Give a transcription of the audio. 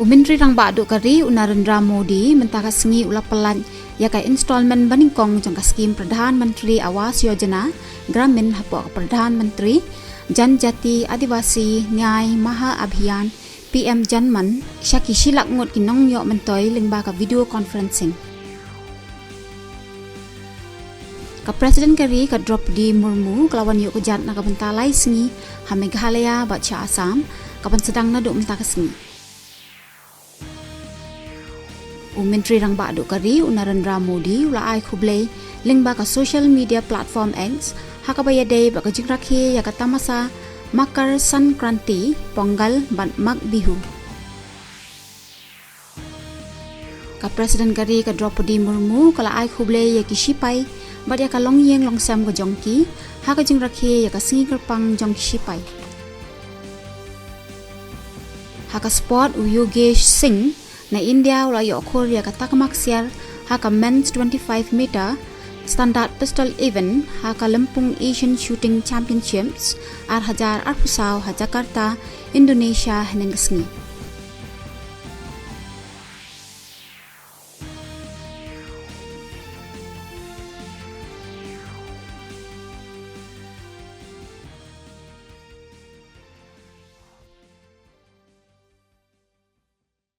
Menteri rang badu kari Narendra Modi mentaka sengi ulah pelan ya kai installment baningkong jangka skim Pradhan Menteri Awas Yojana Gramin hapok Pradhan Menteri Jan Jati Adivasi Nyai Maha Abhiyan PM Janman Shaki Shilak ngot kinong yok mentoy lingba ka video conferencing. Ka Presiden kari ka Draupadi Murmu kelawan yok kejat na ka bentalai sengi ha Meghalaya baca Assam kapan sedang na duk mentaka sengi. Menteri rang badu kari Narendra Modi ula ai khublei lingba ka social media platform X hakabaya day baka jingrakhi ya ka tamasa Makar Sankranti Pongal ban Mag Bihu. Ka Presiden kari ka Draupadi Murmu kala ai khublei ya ki shipai bat ya ka longyeng longsam ka jongki ha ka jingrakhi ya ka singi kerpang jong shipai. Ha ka sport Yogesh Singh na India ula yok Korea kata kemaksiar haka men's 25 meter standard pistol event haka Lempung Asian Shooting Championships ar hajar ar pusau ha Jakarta Indonesia henen kesni.